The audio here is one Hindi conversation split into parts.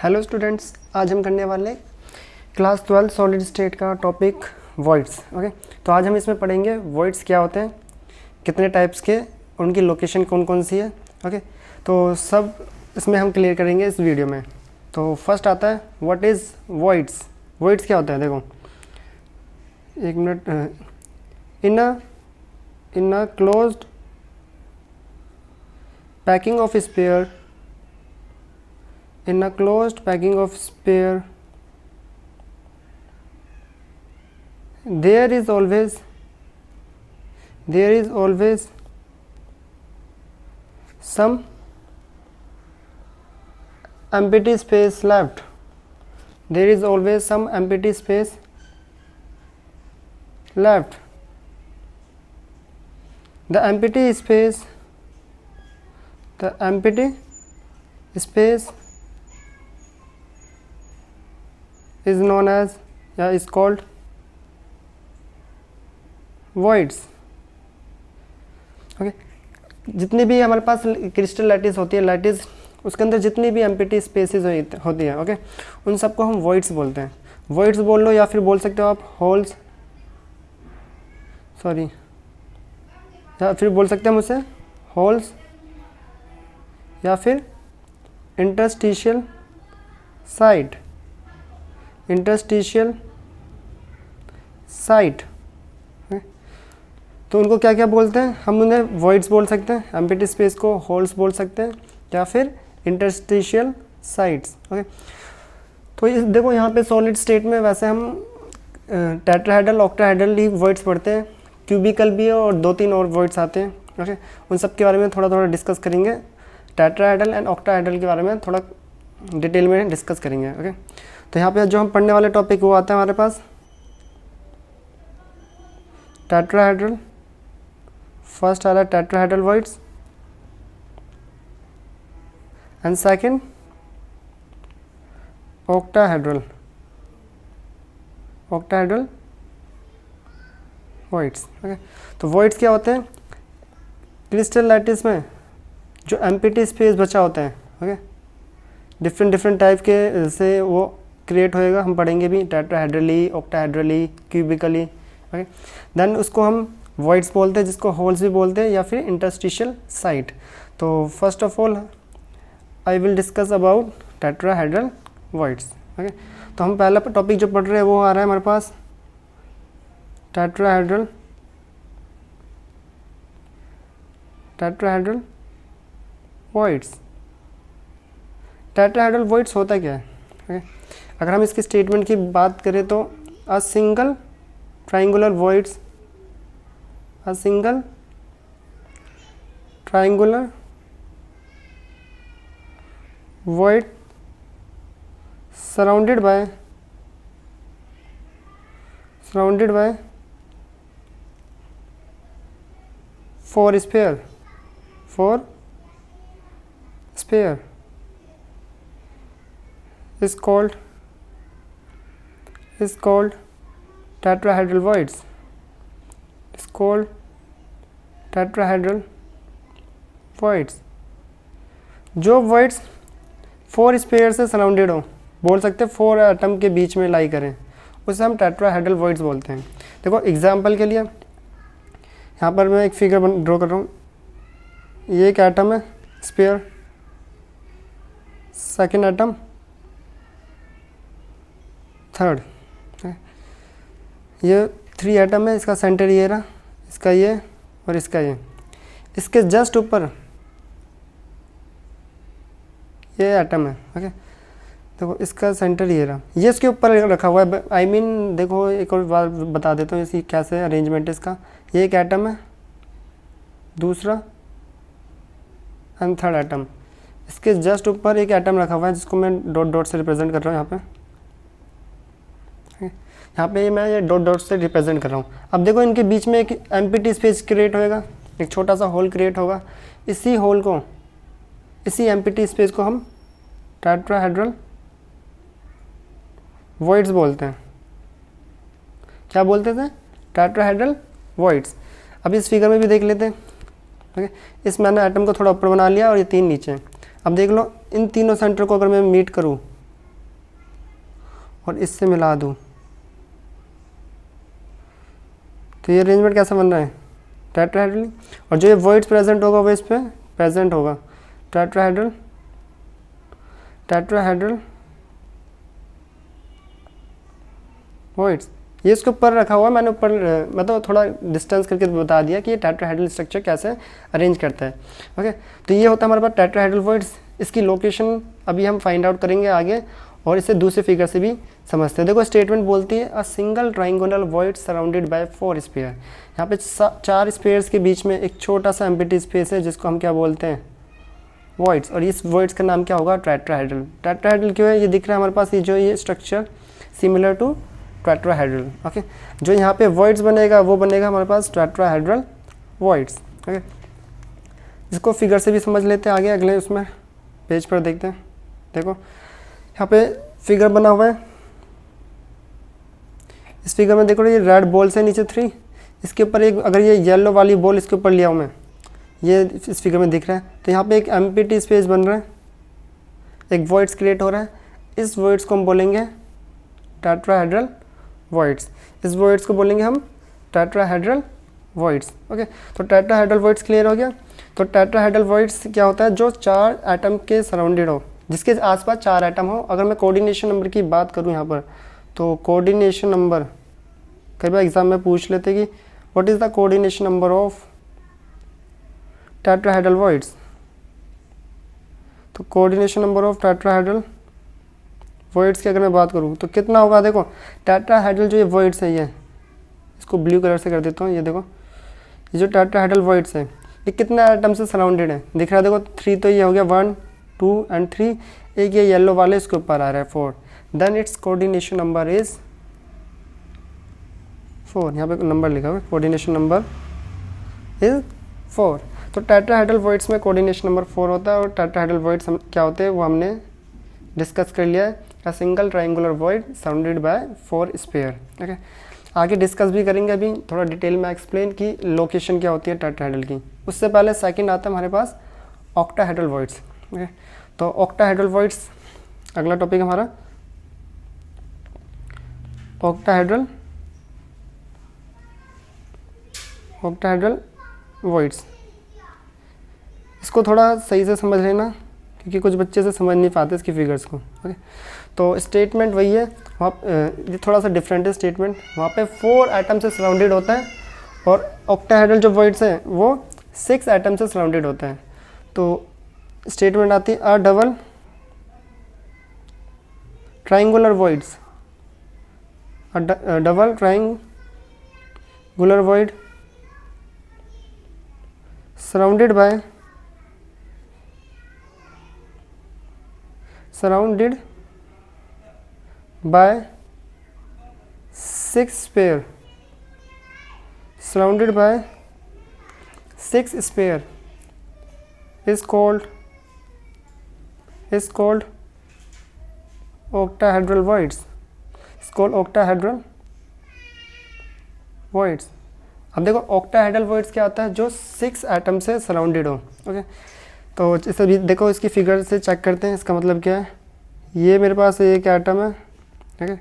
हेलो स्टूडेंट्स, आज हम करने वाले क्लास 12 सॉलिड स्टेट का टॉपिक वॉइड्स। ओके, तो आज हम इसमें पढ़ेंगे वॉइड्स क्या होते हैं, कितने टाइप्स के, उनकी लोकेशन कौन कौन सी है। ओके, तो सब इसमें हम क्लियर करेंगे इस वीडियो में। तो फर्स्ट आता है व्हाट इज़ वॉइड्स। वॉइड्स क्या होता है, देखो एक minute. In a closed packing of sphere, in a closed packing of sphere there is always some empty space left. There is always some empty space left. The empty space is known as is called voids. Okay, जितनी भी हमारे पास क्रिस्टल लैटिस होती है, लैटिस उसके अंदर जितनी भी एम्प्टी स्पेसेस होती है, ओके, उन सबको हम voids बोलते हैं। voids बोल लो या फिर बोल सकते हो आप होल्स, सॉरी, या फिर बोल सकते हैं मुझसे होल्स या फिर इंटरस्टिशियल साइट। तो उनको क्या क्या बोलते हैं, हम उन्हें वॉइड्स बोल सकते हैं, एम्प्टी स्पेस को होल्स बोल सकते हैं या फिर इंटरस्टिशियल साइट्स। ओके, तो इस देखो यहाँ पे सॉलिड स्टेट में वैसे हम टेट्राहेड्रल ऑक्टाहेड्रल ही वॉइड्स पढ़ते हैं, क्यूबिकल भी है और 2-3 और वॉइड्स आते हैं। ओके, उन सब के बारे में थोड़ा थोड़ा डिस्कस करेंगे। टेट्राहेड्रल एंड ऑक्टाहेड्रल के बारे में थोड़ा डिटेल में डिस्कस करेंगे। ओके, तो यहाँ पे जो हम पढ़ने वाले टॉपिक वो आता है हमारे पास टेट्राहेड्रल। फर्स्ट आ रहा है tetrahedral voids and second octahedral voids. Okay, तो वॉइड्स क्या होते हैं, क्रिस्टल लैटिस में जो एम्प्टी स्पेस बचा होता है, ओके, डिफरेंट टाइप के से वो क्रिएट होएगा। हम पढ़ेंगे भी टेट्राहेड्रली, ऑक्टाहेड्रली, क्यूबिकली। ओके, देन उसको हम वॉइड्स बोलते हैं, जिसको होल्स भी बोलते हैं या फिर इंटरस्टिशियल साइट। तो first of all I will discuss about tetrahedral voids. Okay, तो हम पहला टॉपिक जो पढ़ रहे हैं वो आ रहा है हमारे पास टेट्राहेड्रल वॉइड्स। टेट्राहेड्रल वॉइड्स होता क्या है? ओके, अगर हम इसकी स्टेटमेंट की बात करें तो a single triangular void surrounded by 4 sphere is called tetrahedral voids. जो voids 4 स्पेयर से सराउंडेड हो, बोल सकते हैं 4 एटम के बीच में लाई करें, उसे हम टेट्राहेड्रल वॉइड्स बोलते हैं। देखो एग्जांपल के लिए यहाँ पर मैं एक फिगर ड्रॉ कर रहा हूँ। ये एक एटम है स्पेयर, सेकेंड एटम, थर्ड, ये 3 एटम है, इसका सेंटर ये रहा, इसका ये और इसका ये। इसके जस्ट ऊपर ये एटम है। ओके, देखो इसका सेंटर ये रहा, ये इसके ऊपर रखा हुआ है। आई मीन देखो एक और बार बता देता हूँ इसकी कैसे अरेंजमेंट है इसका। ये एक एटम है, दूसरा एंड थर्ड एटम, इसके जस्ट ऊपर एक एटम रखा हुआ है जिसको मैं डॉट डॉट से रिप्रेजेंट कर रहा हूँ। यहाँ पे मैं ये डॉट डॉट से रिप्रेजेंट कर रहा हूँ। अब देखो इनके बीच में एक एम्प्टी स्पेस क्रिएट होएगा, एक छोटा सा होल क्रिएट होगा। इसी एम्प्टी स्पेस को हम टेट्राहेड्रल वॉइड्स बोलते हैं। क्या बोलते थे? Tetrahedral voids. अब इस फिगर में भी देख लेते हैं। ओके, इस मैंने एटम को थोड़ा ऊपर बना लिया और ये 3 नीचे। अब देख लो इन तीनों सेंटर को अगर मैं मीट करूँ और इससे मिला दूँ तो ये अरेंजमेंट कैसा बन रहा है, टेट्राहेड्रल। और जो ये वॉइड्स प्रेजेंट होगा वो इस पर प्रेजेंट होगा, टेट्राहेड्रल टेट्राहेड्रल वॉइड्स। ये इसके ऊपर रखा हुआ है, मैंने ऊपर मतलब थोड़ा डिस्टेंस करके बता दिया कि ये टेट्राहेड्रल स्ट्रक्चर कैसे अरेंज करता है। ओके, तो ये होता है हमारे पास टेट्राहेड्रल वॉइड्स। इसकी लोकेशन अभी हम फाइंड आउट करेंगे आगे, और इसे दूसरे फिगर से भी समझते हैं। देखो स्टेटमेंट बोलती है a single triangular void surrounded bye 4 sphere. यहाँ पे 4 स्फीयर्स के बीच में एक छोटा सा एम्प्टी स्पेस है जिसको हम क्या बोलते हैं, वॉइड्स। और इस वॉइड्स का नाम क्या होगा, टेट्राहेड्रल। टेट्राहेड्रल क्यों है, ये दिख रहा है हमारे पास, ये जो ये structure similar to tetrahedral. Okay, जो यहाँ पे वॉइड्स बनेगा वो बनेगा हमारे पास टेट्राहेड्रल वॉइड्स। ओके, इसको फिगर से भी समझ लेते हैं आगे, अगले उसमें पेज पर देखते हैं। देखो यहाँ पे फिगर बना हुआ है, इस फिगर में देखो ये रेड बॉल्स है नीचे 3, इसके ऊपर एक अगर ये येलो वाली बॉल इसके ऊपर लिया हूँ मैं, ये इस फिगर में दिख रहा है, तो यहाँ पे एक एम्प्टी स्पेस बन रहा है, एक वॉइड्स क्रिएट हो रहा है। इस वॉइड्स को हम बोलेंगे टेट्राहेड्रल वॉइड्स। इस वॉइड्स को बोलेंगे हम टेट्राहेड्रल वॉइड्स। ओके, तो टेट्राहेड्रल वॉइड्स क्लियर हो गया। तो टेट्राहेड्रल वॉइड्स क्या होता है, जो 4 एटम के सराउंडेड हो, जिसके आसपास 4 एटम हो। अगर मैं कोऑर्डिनेशन नंबर की बात करूं यहाँ पर, तो कोऑर्डिनेशन नंबर कई बार एग्जाम में पूछ लेते कि what is the coordination number of tetrahedral voids. तो coordination number of tetrahedral voids की अगर मैं बात करूँ तो कितना होगा, देखो टेट्राहेड्रल जो ये वॉइड्स है, ये इसको ब्लू कलर से कर देता हूँ। ये देखो ये जो टेट्राहेड्रल वॉइड्स है ये कितने एटम से सराउंडेड है, दिख रहा है देखो 3, तो ये हो गया 1 2 एंड 3, एक ये येलो वाले इसके ऊपर आ रहा है 4, then its coordination number is 4। यहाँ पे नंबर लिखा हुआ है, कोऑर्डिनेशन नंबर इज 4। तो टेट्राहेड्रल वॉइड्स में कोऑर्डिनेशन नंबर 4 होता है। और टेट्राहेड्रल वॉइड्स क्या होते हैं वो हमने डिस्कस कर लिया है, a single triangular void surrounded bye 4 sphere. Okay, आगे डिस्कस भी करेंगे, अभी थोड़ा डिटेल में एक्सप्लेन की लोकेशन क्या होती है टेट्राहेड्रल की। उससे पहले सेकंड आता है हमारे पास ऑक्टाहेड्रल वॉइड्स। ओके, तो ऑक्टाहेड्रल वॉइड्स अगला टॉपिक हमारा ऑक्टाहेड्रल वॉइड्स। इसको थोड़ा सही से समझ लेना क्योंकि कुछ बच्चे से समझ नहीं पाते इसकी फिगर्स को। ओके, तो स्टेटमेंट वही है, वहाँ ये थोड़ा सा डिफरेंट है स्टेटमेंट। वहाँ पे 4 एटम से सराउंडेड होता है और ऑक्टाहेड्रल जो वॉइड्स हैं वो 6 एटम से सराउंडेड होता है। तो स्टेटमेंट आती है अ double triangular voids, double triangular void surrounded by 6 sphere, surrounded by 6 sphere is called octahedral voids. It's called octahedral voids. अब देखो ऑक्टाहेड्रल वॉइड्स क्या होता है, जो 6 एटम से सराउंडेड हो। ओके, तो इसे भी देखो इसकी फिगर से चेक करते हैं, इसका मतलब क्या है। ये मेरे पास एक एटम है, ठीक है,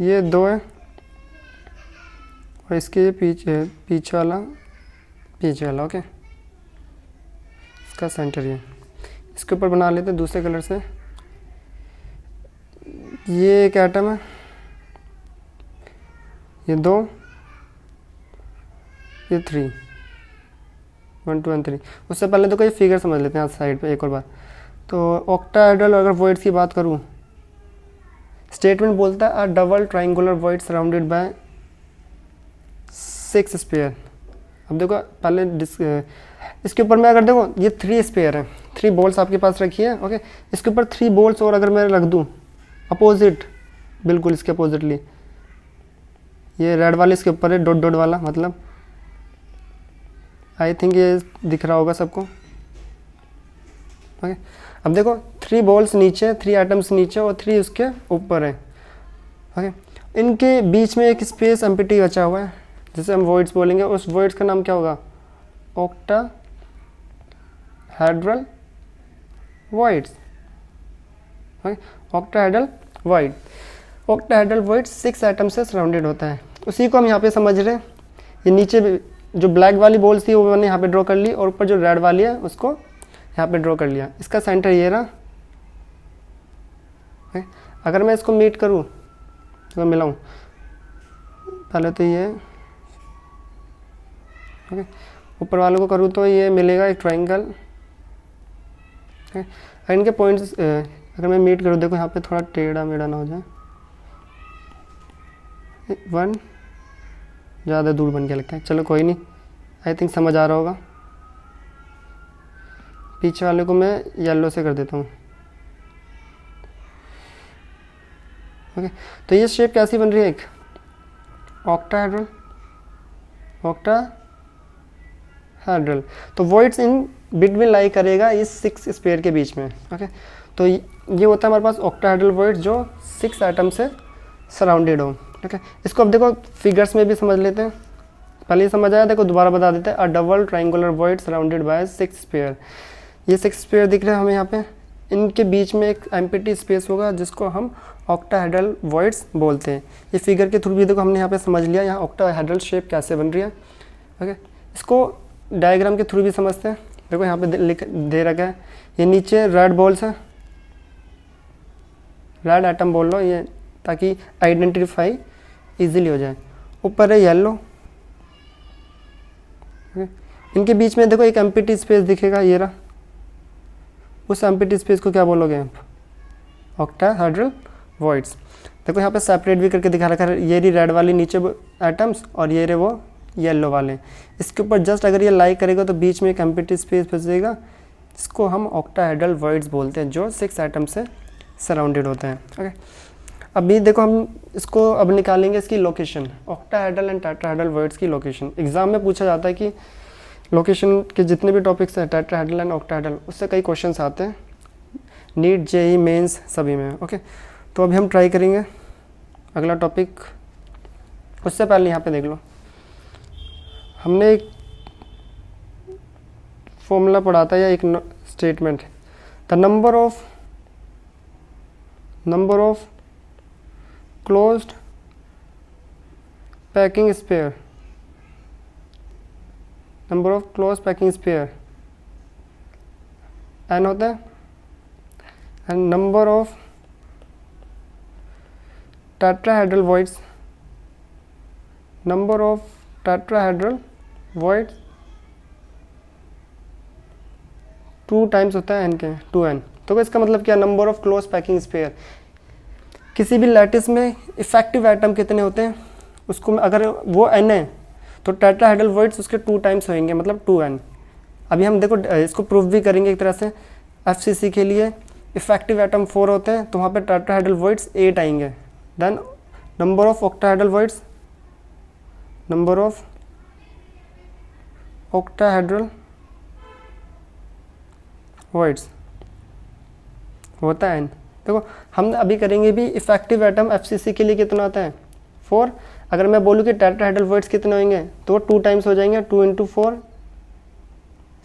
ये 2 है और इसके पीछे वाला ओके, इसका सेंटर ये, इसके ऊपर बना लेते हैं दूसरे कलर से। ये एक एटम है, ये 2, ये 3, 1 2 एंड 3। उससे पहले तो कोई फिगर समझ लेते हैं साइड पे एक और बार। तो ऑक्टाहेड्रल अगर वॉइड्स की बात करूँ, स्टेटमेंट बोलता है अ double triangular void surrounded by 6 sphere. अब देखो पहले इसके ऊपर मैं अगर देखो ये 3 स्फीयर है, 3 बॉल्स आपके पास रखी है। ओके, इसके ऊपर 3 बॉल्स और अगर मैं रख दूँ अपोजिट, बिल्कुल इसके अपोजिटली, ये रेड वाले इसके ऊपर है डॉट डॉट वाला, मतलब आई थिंक ये दिख रहा होगा सबको। ओके, अब देखो 3 बॉल्स नीचे, 3 एटम्स नीचे और 3 उसके ऊपर है। ओके, इनके बीच में एक स्पेस एम्प्टी बचा हुआ है जिसे हम वॉइड्स बोलेंगे। उस वॉइड्स का नाम क्या होगा, octahedral voids. Okay, octahedral void, octahedral void 6 atom से सराउंडेड होता है। उसी को हम यहाँ पे समझ रहे हैं। ये नीचे जो ब्लैक वाली बॉल्स थी वो मैंने यहाँ पे ड्रॉ कर ली, और ऊपर जो रेड वाली है उसको यहाँ पे ड्रॉ कर लिया। इसका सेंटर ये रहा। अगर मैं इसको मीट करूँ, तो मिलाऊँ, पहले तो ये ओके, ऊपर वालों को करूँ तो ये मिलेगा एक ट्रायंगल। अगर इनके पॉइंट्स अगर मैं मीट करूँ, देखो यहाँ पे थोड़ा टेढ़ा मेढ़ा ना हो जाए, 1 ज़्यादा दूर बन के लगता है। चलो कोई नहीं, आई थिंक समझ आ रहा होगा। पीछे वाले को मैं येलो से कर देता हूँ। ओके, तो ये शेप कैसी बन रही है, एक ऑक्टाहेड्रल, ऑक्टाहेड्रल। तो वॉइड्स इन बिटवीन लाई करेगा इस 6 स्पेयर के बीच में। ओके, तो ये होता है हमारे पास ऑक्टाहेड्रल वॉइड जो 6 एटम से सराउंडेड हो। ओके, इसको अब देखो फिगर्स में भी समझ लेते हैं। पहले ही समझ आया, देखो दोबारा बता देते हैं। A double triangular void surrounded by 6 sphere. ये 6 स्पेयर दिख रहे हैं हमें यहाँ पे। इनके बीच में एक एम्प्टी स्पेस होगा जिसको हम ऑक्टाहेड्रल वॉइड्स बोलते हैं। ये फिगर के थ्रू भी देखो हमने यहाँ पे समझ लिया यहाँ ऑक्टाहेड्रल शेप कैसे बन रही है। ओके, इसको डायग्राम के थ्रू भी समझते हैं। देखो यहाँ पे लिख दे रखा है, ये नीचे रेड बॉल्स है, रेड एटम बोल लो ये, ताकि आइडेंटिफाई इजीली हो जाए। ऊपर है येलो। इनके बीच में देखो एक एम्प्टी स्पेस दिखेगा, ये रहा। उस एम्प्टी स्पेस को क्या बोलोगे आप, ऑक्टाहेड्रल वॉइड्स। देखो यहाँ पे सेपरेट भी करके दिखा रखा है, ये रही रेड वाली नीचे एटम्स और ये रहे वो येलो वाले। इसके ऊपर जस्ट अगर ये लाई करेगा तो बीच में एक एम्प्टी स्पेस बचेगा, इसको हम ऑक्टाहेड्रल वॉइड्स बोलते हैं, जो 6 एटम से सराउंडेड होते हैं। ओके, अभी देखो हम इसको अब निकालेंगे इसकी location, octahedral and tetrahedral voids की लोकेशन। एग्जाम में पूछा जाता है कि लोकेशन के जितने भी टॉपिक्स हैं टेट्राहेड्रल एंड ऑक्टाहेड्रल, उससे कई क्वेश्चंस आते हैं, नीट, जेईई मेंस सभी में। ओके, तो अभी हम ट्राई करेंगे अगला टॉपिक। उससे पहले यहाँ पे देख लो, हमने एक फॉर्मूला पढ़ा था या एक statement, the number of closed packing sphere, number of close packing sphere n होता है, and number of tetrahedral voids, number of tetrahedral voids 2 times होता है n के, 2n। तो इसका मतलब क्या, number of close packing sphere. किसी भी लैटिस में इफेक्टिव एटम कितने होते हैं, उसको अगर वो n है तो टेट्राहेड्रल वॉइड्स उसके 2 टाइम्स होंगे, मतलब 2n। अभी हम देखो इसको प्रूव भी करेंगे एक तरह से। FCC के लिए इफेक्टिव एटम 4 होते हैं, तो वहाँ पे टेट्राहेड्रल वॉइड्स 8 आएंगे। Then number of octahedral voids, number of octahedral voids होता है n। देखो हम अभी करेंगे भी इफेक्टिव एटम FCC के लिए कितना आता है, 4। अगर मैं बोलूँ कि टेट्राहेड्रल वॉइड्स कितने होंगे, तो 2 टाइम्स हो जाएंगे, 2 × 4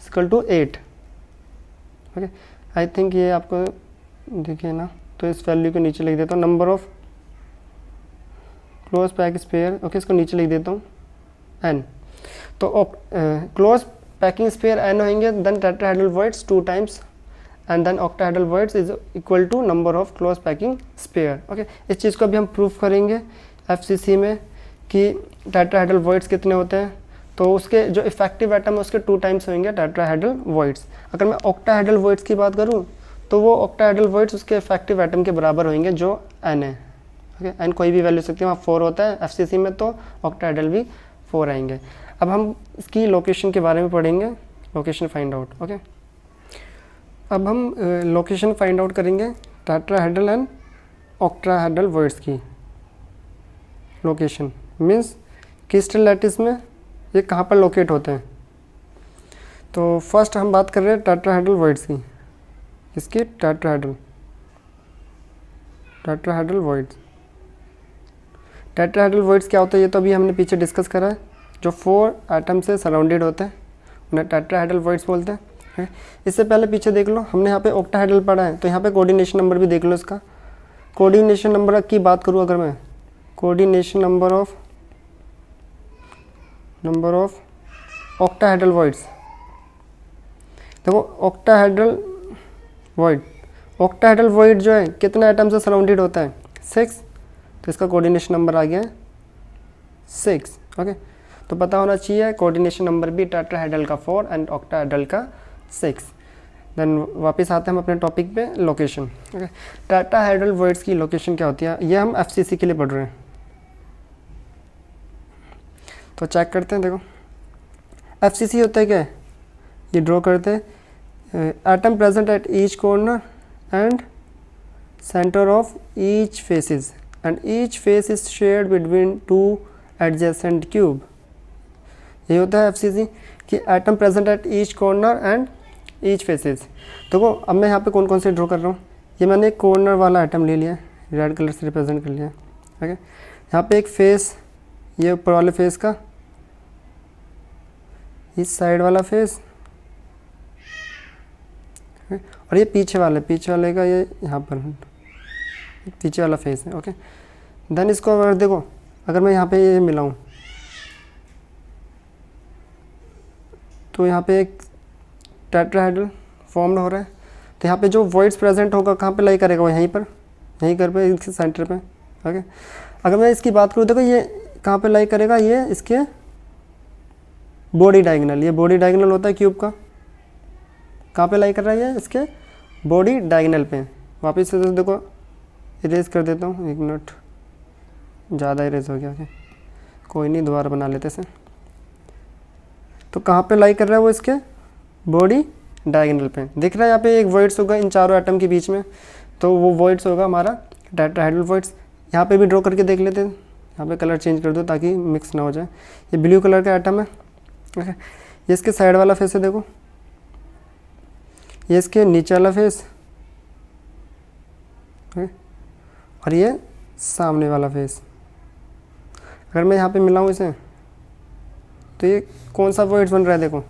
= 8। ओके, आई थिंक ये आपको देखिए ना, तो इस वैल्यू को नीचे लिख देता हूँ, number of close pack sphere. Okay, इसको नीचे लिख देता हूँ n। तो क्लोज पैकिंग स्पेयर n होंगे, then tetrahedral voids 2 times, and then octahedral voids is equal to number of close packing sphere. Okay, इस चीज़ को अभी हम प्रूफ करेंगे FCC में कि टेट्राहेड्रल वॉइड्स कितने होते हैं। तो उसके जो इफेक्टिव एटम है उसके 2 टाइम्स होंगे टेट्राहेड्रल वॉइड्स। अगर मैं ऑक्टाहेड्रल वॉइड्स की बात करूँ तो वो ऑक्टाहेड्रल वॉइड्स उसके इफेक्टिव एटम के बराबर होंगे, जो n है। ओके, n कोई भी वैल्यू सकती है, वहाँ 4 होता है FCC में, तो ऑक्टाहेड्रल भी 4 आएंगे। अब हम इसकी लोकेशन के बारे में पढ़ेंगे, लोकेशन फाइंड आउट। ओके, अब हम लोकेशन फाइंड आउट करेंगे टेट्राहेड्रल एंड ऑक्टाहेड्रल वॉइड्स की लोकेशन, मीन्स क्रिस्टल लैटिस में ये कहाँ पर लोकेट होते हैं। तो फर्स्ट हम बात कर रहे हैं टेट्राहेड्रल वॉइड्स की, इसकी टेट्राहेड्रल वॉइड्स। टेट्राहेड्रल वॉइड्स क्या होता है, ये तो अभी हमने पीछे डिस्कस करा है। जो 4 एटम से सराउंडेड होते हैं उन्हें टेट्राहेड्रल वॉइड्स बोलते हैं। इससे पहले पीछे देख लो, हमने यहाँ पे ऑक्टाहेड्रल पढ़ा है, तो यहाँ पे कोऑर्डिनेशन नंबर भी देख लो इसका, कोऑर्डिनेशन नंबर की बात करूँ अगर मैं, coordination number of octahedral voids, देखो ऑक्टाहेड्रल वॉइड जो है कितने एटम से सराउंडेड होता है, 6, तो इसका कोऑर्डिनेशन नंबर आ गया 6। ओके, तो पता होना चाहिए कोऑर्डिनेशन नंबर भी टेट्राहेड्रल का 4 एंड ऑक्टाहेड्रल का 6। देन वापस आते हैं हम अपने टॉपिक पे, लोकेशन। ओके, टेट्राहेड्रल वॉइड्स की लोकेशन क्या होती है, ये हम एफसीसी के लिए पढ़ रहे हैं, तो चेक करते हैं। देखो एफसीसी होता है क्या, ये ड्रॉ करते हैं, atom present at each corner and centre of each faces and each face is shared between 2 adjacent cube. ये होता है एफसीसी कि atom present at each corner and each faces. देखो अब मैं यहाँ पे कौन कौन से ड्रॉ कर रहा हूँ, ये मैंने एक कॉर्नर वाला एटम ले लिया, रेड कलर से रिप्रेजेंट कर लिया। ओके, यहाँ पे एक फेस, ये ऊपर वाले फेस का, इस साइड वाला फेस, और ये पीछे वाले का ये यहाँ पर पीछे वाला फेस है। ओके, देन इसको अगर देखो, अगर मैं यहाँ पे ये मिलाऊँ तो यहाँ पे एक टेट्राहेड्रल फॉर्म्ड हो रहा है, तो यहाँ पे जो वॉइड्स प्रेजेंट होगा कहाँ पे लाई करेगा, वो यहीं कर पे इसके सेंटर पे। ओके, अगर मैं इसकी बात करूँ, देखो ये कहाँ पे लाई करेगा, ये इसके बॉडी डायगोनल, ये बॉडी डायगोनल होता है क्यूब का, कहाँ पे लाई कर रहा है ये, इसके बॉडी डायगोनल पे। वापस से देखो इरेज कर देता हूँ, 1 मिनट, ज़्यादा इरेज हो गया, कोई नहीं, दोबारा बना लेते से। तो कहाँ पे लाई कर रहा है वो, इसके बॉडी डायगोनल पे। दिख रहा है यहाँ पे एक वॉइड्स होगा इन चारों एटम के बीच में, तो वो वॉइड्स होगा हमारा टेट्राहेड्रल वॉइड्स। यहाँ पे भी ड्रॉ करके देख लेते हैं, यहाँ पे कलर चेंज कर दो ताकि मिक्स ना हो जाए। ये ब्लू कलर का एटम है। ओके, ये इसके साइड वाला फेस है, देखो ये इसके नीचे वाला फेस, और ये सामने वाला फेस। अगर मैं यहाँ पे मिलाऊँ इसे, तो ये कौन सा वॉइड्स बन रहा है, देखो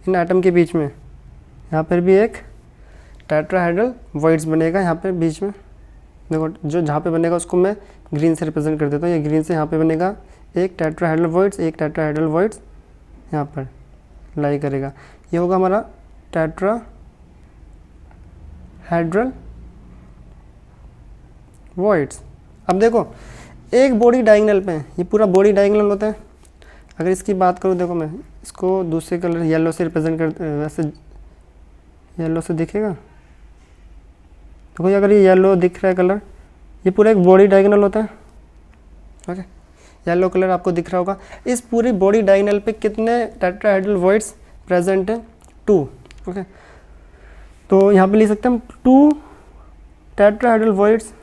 इन एटम के बीच में, यहाँ पर भी एक टेट्राहेड्रल वॉइड्स बनेगा यहाँ पे बीच में। देखो जो जहाँ पे बनेगा उसको मैं ग्रीन से रिप्रेजेंट कर देता हूँ, ये ग्रीन से यहाँ पे बनेगा एक टेट्राहेड्रल वॉइड्स, एक टेट्राहेड्रल वॉइड्स यहाँ पर लाई करेगा। ये होगा हमारा टेट्राहेड्रल वॉइड्स। अब देखो एक बॉडी डायगोनल पे, ये पूरा बॉडी डायगोनल होता है। अगर इसकी बात करूँ, देखो मैं इसको दूसरे कलर येलो से रिप्रेजेंट कर, वैसे येलो से दिखेगा, देखो अगर ये येलो दिख रहा है कलर, ये पूरा एक बॉडी डायगोनल होता है। ओके, येलो कलर आपको दिख रहा होगा। इस पूरी बॉडी डायगोनल पे कितने टेट्राहेड्रल वॉइड्स प्रेजेंट है, 2। ओके, तो यहाँ पे लिख सकते हैं हम 2 tetrahedral voids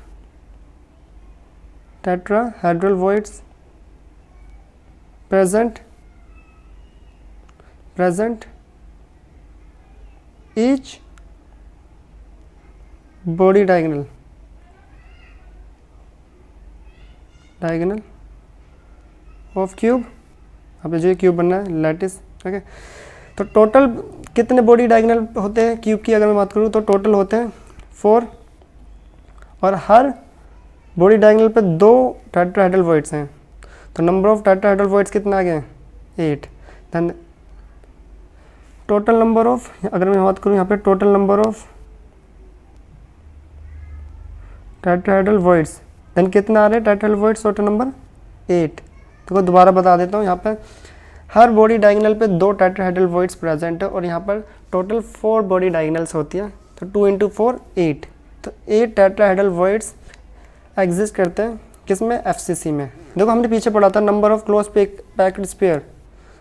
present each body diagonal of cube। अब जो क्यूब बनना है लैटिस। ओके, तो टोटल कितने बॉडी डायगोनल होते हैं क्यूब की, अगर मैं बात करूँ तो टोटल होते हैं 4, और हर बॉडी डायगोनल पे 2 टेट्राहेड्रल वॉइड्स हैं, तो नंबर ऑफ टेट्राहेड्रल वॉइड्स कितना आ गए, 8। देन टोटल नंबर ऑफ, अगर मैं बात करूँ यहाँ पे total number of tetrahedral voids, then कितना आ रहे हैं टेट्राहेड्रल वॉइड्स, टोटल नंबर 8। तो दोबारा बता देता हूँ, यहाँ पर हर बॉडी डायगोनल पे 2 टेट्राहेड्रल वॉइड्स प्रेजेंट है, और यहाँ पर टोटल 4 बॉडी डायगोनल्स होती हैं, तो 2 × 4 8, तो 8 टेट्राहेड्रल वॉइड्स एग्जिस्ट करते हैं किसमें, एफसीसी में। देखो हमने पीछे पढ़ा था number of close packed sphere,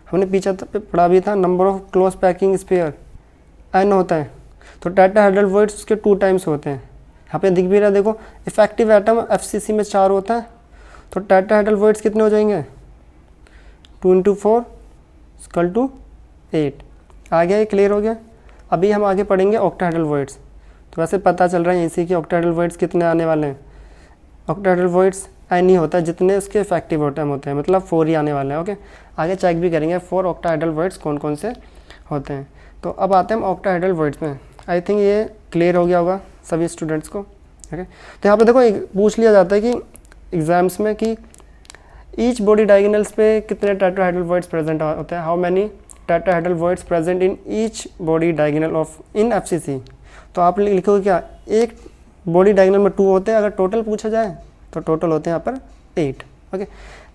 हमने पीछे पढ़ा भी था number of close packing sphere n होता है, तो टेट्राहेड्रल वॉइड्स उसके 2 टाइम्स होते हैं। यहाँ पे दिख भी रहा है, देखो इफेक्टिव एटम एफसीसी में 4 होता है, तो टेट्राहेड्रल वॉइड्स कितने हो जाएंगे, 2 × 4 = 8। आ गया, ये क्लियर हो गया। अभी हम आगे पढ़ेंगे ऑक्टाहेड्रल वॉइड्स। तो वैसे पता चल रहा है इसी कि ऑक्टाहेड्रल वॉइड्स कितने आने वाले हैं, ऑक्टाहेड्रल वॉइड्स n ही होता है जितने उसके इफेक्टिव एटम होते हैं, मतलब 4 ही आने वाले हैं। ओके, आगे चेक भी करेंगे 4 ऑक्टाहेड्रल वॉइड्स कौन कौन से होते हैं। तो अब आते हैं हम ऑक्टाहेड्रल वॉइड्स में। आई थिंक ये क्लियर हो गया होगा सभी स्टूडेंट्स को। ओके, तो यहाँ पे देखो पूछ लिया जाता है कि एग्जाम्स में कि ईच बॉडी डायगोनल्स पे कितने टेट्राहेड्रल वर्ड्स प्रेजेंट होते हैं, how many tetrahedral words present in each body diagonal of in FCC. तो आप लिखोगे क्या, एक बॉडी डायगोनल में 2 होते हैं, अगर टोटल पूछा जाए तो टोटल होते हैं यहाँ पर 8। ओके,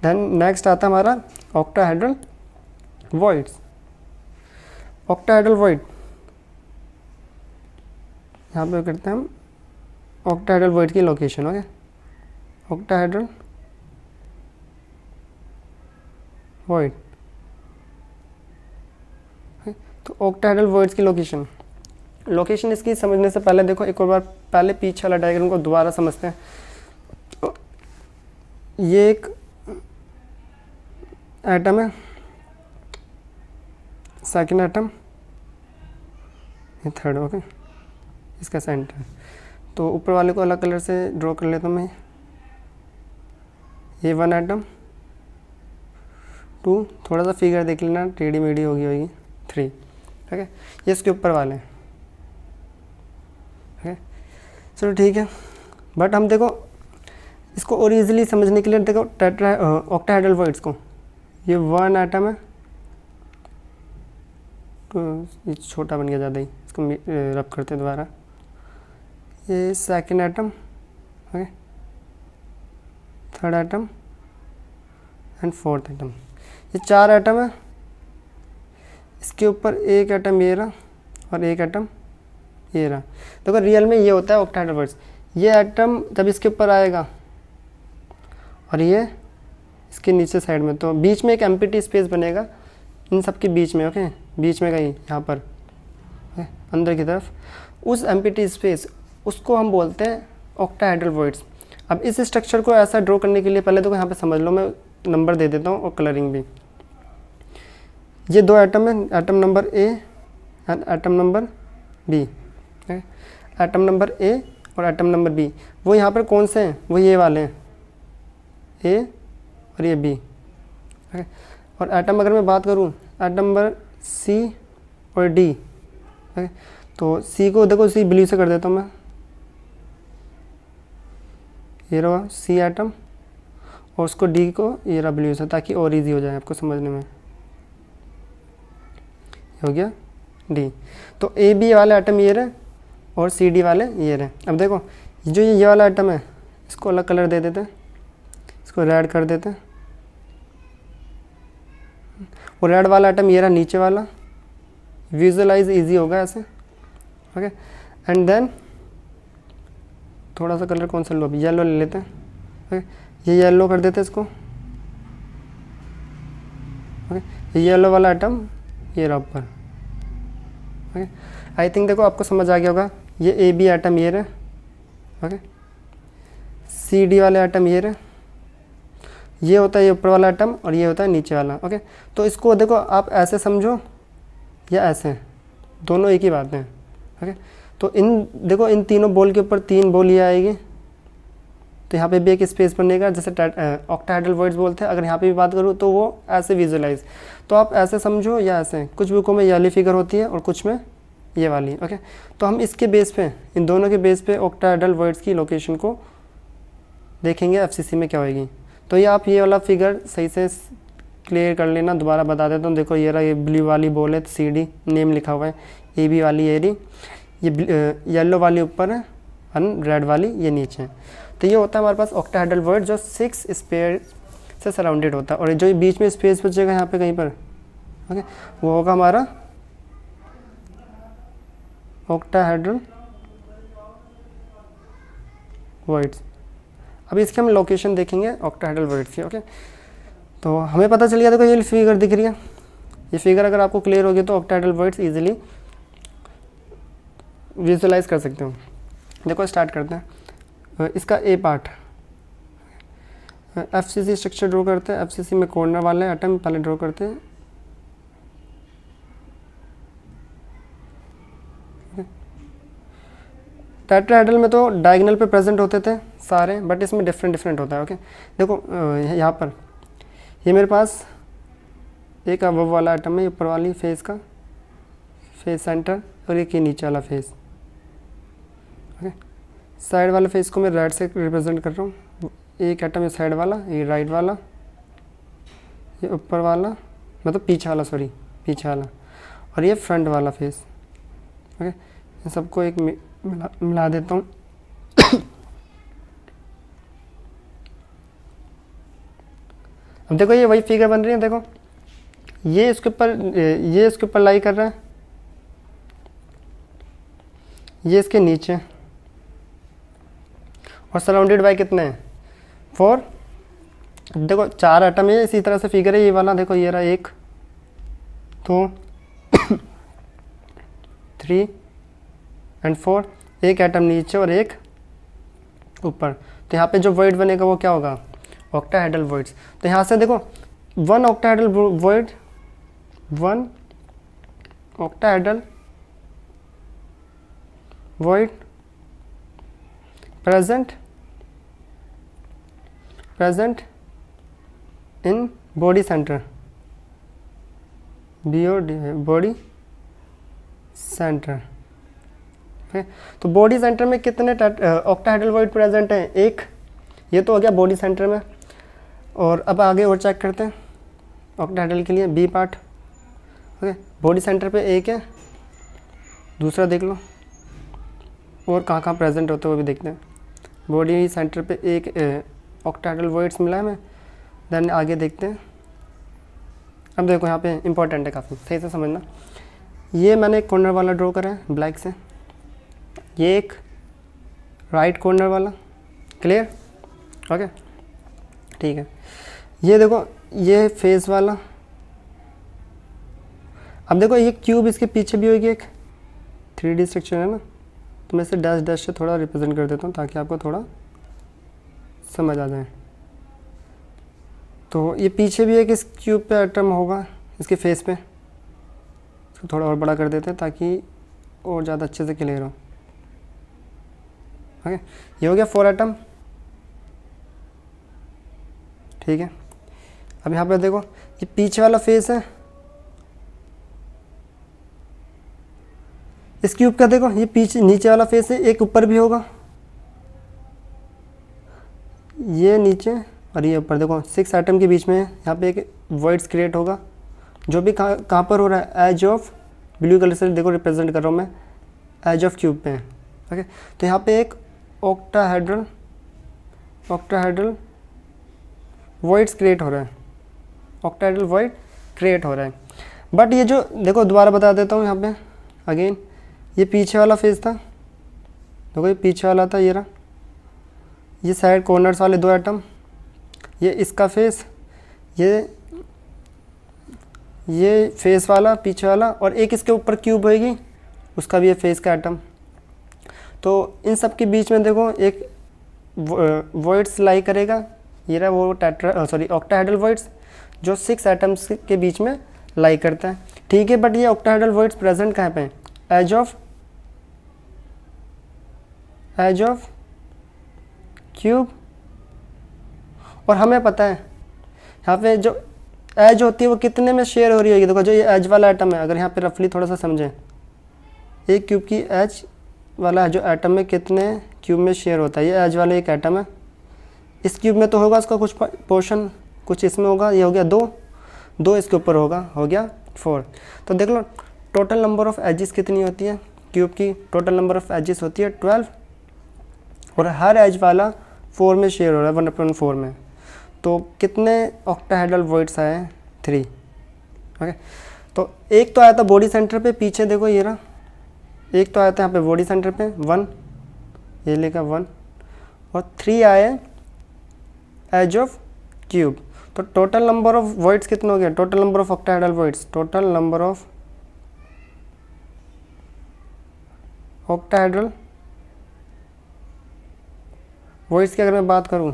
देन नेक्स्ट आता है हमारा ऑक्टाहेड्रल वॉइड्स। ऑक्टाहेड्रल वॉइड यहाँ पे करते हैं हम ऑक्टाहेड्रल वॉइड की लोकेशन। ओके, ऑक्टाहेड्रल वॉइड, तो ऑक्टाहेड्रल वॉइड्स की लोकेशन इसकी समझने से पहले देखो एक और बार पहले पीछे वाला डायग्राम को दोबारा समझते हैं। तो ये एक एटम है, सेकेंड एटम, ये थर्ड। ओके, इसका सेंटर। तो ऊपर वाले को अलग कलर से ड्रॉ कर लेता हूँ मैं। ये 1 एटम, 2, थोड़ा सा फिगर देख लेना, टेढ़ी मेढ़ी होगी 3। ठीक है, ये इसके ऊपर वाले हैं। ठीक है, चलो ठीक है। बट हम देखो इसको और इजीली समझने के लिए देखो ऑक्टाहेड्रल वर्ड्स को, ये 1 एटम है, तो ये छोटा बन गया ज़्यादा ही, इसको रब करते दोबारा। ये second atom, okay, third atom and fourth atom. ये 4 एटम है, इसके ऊपर एक एटम ये रहा और एक एटम ये रहा। देखो रियल में ये होता है ऑक्टाहेड्रल वर्ड्स। ये एटम जब इसके ऊपर आएगा और ये इसके नीचे साइड में, तो बीच में एक एम्प्टी स्पेस बनेगा इन सब के बीच में। ओके, बीच में कहीं यहाँ पर अंदर की तरफ, उस एम्प्टी स्पेस उसको हम बोलते हैं ऑक्टाहेड्रल वर्ड्स। अब इस स्ट्रक्चर को ऐसा ड्रॉ करने के लिए पहले तो यहाँ पे समझ लो, मैं नंबर दे देता हूँ और कलरिंग भी। ये 2 एटम है, atom number A and atom number B. Atom number A और एटम नंबर बी, वो यहाँ पर कौन से हैं, वो ये वाले हैं, ए और ये बी। ओके, और एटम अगर मैं बात करूँ, एटम नंबर सी और डी। ओके, तो सी को देखो सी ब्लू से कर देता हूँ मैं, ये रहा सी एटम, और उसको डी को ये रहा ब्लू से, ताकि और इजी हो जाए आपको समझने में। हो गया डी। तो ए बी वाले एटम ये रहे और सी डी वाले ये रहे। अब देखो जो ये वाला एटम है, इसको अलग कलर दे देते हैं, इसको रेड कर देते हैं। और रेड वाला एटम ये रहा नीचे वाला, विजुअलाइज इजी होगा ऐसे। ओके, एंड देन थोड़ा सा कलर कौन सा लो, अभी येलो ले लेते हैं। ओके, ये येलो कर देते हैं इसको। ओके, ये येलो वाला एटम ये रहा ऊपर। ओके, आई थिंक देखो आपको समझ आ गया होगा। ये ए बी एटम ये रहे, ओके, सी डी वाले एटम ये रहे, ये होता है ये ऊपर वाला एटम और ये होता है नीचे वाला। ओके, तो इसको देखो आप ऐसे समझो या ऐसे, दोनों एक ही बात है। ओके, तो इन देखो इन तीनों बॉल के ऊपर 3 बॉल ये आएगी, तो यहाँ पे भी एक स्पेस बनेगा, जैसे ऑक्टाहेड्रल वर्ड्स बोलते हैं। अगर यहाँ पे भी बात करूँ तो वो ऐसे विजुअलाइज, तो आप ऐसे समझो या ऐसे। कुछ बुकों में ये वाली फिगर होती है और कुछ में ये वाली। ओके, तो हम इसके बेस पे, इन दोनों के बेस पे ऑक्टाहेड्रल वर्ड्स की लोकेशन को देखेंगे एफसीसी में क्या होगी। तो ये आप ये वाला फिगर सही से क्लियर कर लेना, दोबारा बता देता हूँ। देखो ये रहा, ये ब्लू वाली बॉल है, सी डी नेम लिखा हुआ है, ए बी वाली ये रही, ये येलो वाली ऊपर है और रेड वाली ये नीचे है। तो ये होता है हमारे पास ऑक्टाहेड्रल वर्ड जो 6 स्पेयर से सराउंडेड होता है। और जो बीच में स्पेस बचेगा यहाँ पे कहीं पर, ओके, वो होगा हमारा ऑक्टाहेड्रल वर्ड्स। अब इसके हम लोकेशन देखेंगे ऑक्टाहेड्रल वर्ड्स की। ओके, तो हमें पता चल गया, देखो ये फिगर दिख रही है, ये फिगर अगर आपको क्लियर होगी तो ऑक्टाहेड्रल वर्ड्स इजीली विजुअलाइज कर सकते हो। देखो स्टार्ट करते हैं। इसका ए पार्ट, एफसीसी स्ट्रक्चर ड्रॉ करते हैं। एफसीसी में कॉर्नर वाले एटम पहले ड्रॉ करते हैं। टेट्राहेड्रल में तो डायगोनल पे प्रेजेंट होते थे सारे, बट इसमें डिफरेंट होता है। ओके, देखो यहाँ पर ये मेरे पास एक अबव वाला एटम है, ऊपर वाली फेस का फेस सेंटर, और एक ये नीचे वाला फेस। ओके। साइड वाले फेस को मैं राइट से रिप्रेजेंट कर रहा हूँ, एक एटम ये साइड वाला, ये राइट वाला, ये ऊपर वाला मतलब पीछे वाला, सॉरी पीछे वाला, और ये फ्रंट वाला फेस। ओके, इन सबको एक मिला देता हूँ। अब देखो ये वही फिगर बन रही है, देखो ये इसके ऊपर लाई कर रहा है, ये इसके नीचे, और सराउंडेड बाय कितने हैं 4। देखो 4 एटम है, इसी तरह से फिगर है ये वाला, देखो ये रहा 1 2 3 एंड 4, एक एटम नीचे और एक ऊपर। तो यहाँ पे जो वॉइड बनेगा वो क्या होगा, ऑक्टाहेड्रल वॉइड्स। तो यहाँ से देखो 1 octahedral void, 1 octahedral void present in body center, body center। तो बॉडी सेंटर में कितने ऑक्टाहेड्रल वॉइड प्रेजेंट हैं, एक, ये तो हो गया बॉडी सेंटर में। और अब आगे और चेक करते हैं ऑक्टाहेड्रल के लिए B part. Okay, body centre पे एक है, दूसरा देख लो और कहाँ कहाँ प्रेजेंट होते हैं वो भी देखते हैं। बॉडी सेंटर पे एक ऑक्टाहेड्रल वॉइड्स मिला है हमें, देन आगे देखते हैं। अब देखो यहाँ पे इंपॉर्टेंट है काफ़ी, सही से समझना। ये मैंने एक कॉर्नर वाला ड्रॉ करा है ब्लैक से, ये एक राइट कॉर्नर वाला, क्लियर, ओके ठीक है। ये देखो ये फेस वाला। अब देखो ये क्यूब इसके पीछे भी होगी, एक 3D स्ट्रक्चर है ना, तो मैं इसे डैश डैश से थोड़ा रिप्रेजेंट कर देता हूँ ताकि आपको थोड़ा समझ आ जाए। तो ये पीछे भी एक इस क्यूब पे एटम होगा, इसके फेस पे, इसको थोड़ा और बड़ा कर देते हैं ताकि और ज़्यादा अच्छे से क्लियर हो। ओके, ये हो गया 4 एटम, ठीक है। अब यहाँ पे देखो ये पीछे वाला फेस है, इस क्यूब का देखो ये पीछे नीचे वाला फेस है, एक ऊपर भी होगा, ये नीचे और ये ऊपर। देखो 6 एटम के बीच में यहाँ पे एक वॉइड्स क्रिएट होगा, जो भी कहाँ पर हो रहा है, एज ऑफ, ब्लू कलर से देखो रिप्रेजेंट कर रहा हूँ मैं, एज ऑफ क्यूब पे है। ओके, तो यहाँ पे एक ऑक्टाहेड्रल वॉइड्स क्रिएट हो रहा है, ऑक्टाहेड्रल वॉइड क्रिएट हो रहा है। बट ये जो देखो दोबारा बता देता हूँ यहाँ पे अगेन, ये पीछे वाला फेस था, देखो ये पीछे वाला था, ये रहा, ये साइड कॉर्नर्स वाले 2 एटम, ये इसका फेस, ये फेस वाला पीछे वाला, और एक इसके ऊपर क्यूब होगी, उसका भी ये फेस का एटम। तो इन सब के बीच में देखो एक वॉइड्स लाई करेगा, ये रहा वो ऑक्टाहेड्रल वॉइड्स जो 6 एटम्स के बीच में लाई करता है, ठीक है। बट ये ऑक्टाहेड्रल वॉइड्स प्रेजेंट कहाँ पे, एज ऑफ क्यूब। और हमें पता है यहाँ पे जो एज होती है वो कितने में शेयर हो रही होगी। देखो जो ये एज वाला एटम है, अगर यहाँ पे रफली थोड़ा सा समझें, एक क्यूब की एज वाला जो एटम में कितने क्यूब में शेयर होता है, ये एज वाला एक एटम है, इस क्यूब में तो होगा उसका कुछ पोर्शन, कुछ इसमें होगा, ये हो गया 2 इसके ऊपर होगा, हो गया 4। तो देख लो टोटल नंबर ऑफ एजेस कितनी होती है क्यूब की, टोटल नंबर ऑफ एजेस होती है 12, और हर एज वाला 4 में शेयर हो रहा है, 1/4 में। तो कितने ऑक्टाहेड्रल वॉइड्स आए, 3। ओके, तो एक तो आया था बॉडी सेंटर पे, पीछे देखो ये रहा, एक तो आया था यहाँ पे बॉडी सेंटर पे 1, ये लेगा 1, और 3 आए एज ऑफ क्यूब। तो टोटल नंबर ऑफ वॉइड्स कितने हो गया, total number of octahedral voids, total number of octahedral voids की अगर मैं बात करूं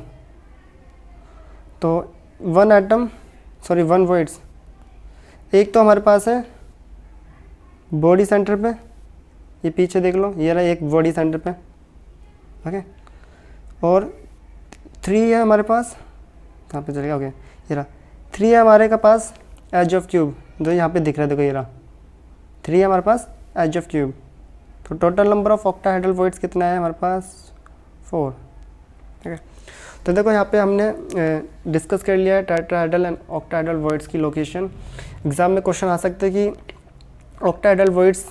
तो 1 वॉइड्स, एक तो हमारे पास है बॉडी सेंटर पे, ये पीछे देख लो, ये रहा एक बॉडी सेंटर पे, ओके, और 3 है हमारे पास, कहाँ पे चलेगा, ओके ये रहा 3 है हमारे का पास एज ऑफ क्यूब, जो यहाँ पे दिख रहा है, देखो ये रहा 3 है हमारे पास एज ऑफ क्यूब। तो total number of octahedral voids कितना है हमारे पास 4। ठीक है, तो देखो यहाँ पे हमने डिस्कस कर लिया है टेट्राहेड्रल एंड ऑक्टाहेड्रल वॉइड्स की लोकेशन। एग्जाम में क्वेश्चन आ सकते हैं कि ऑक्टाहेड्रल वॉइड्स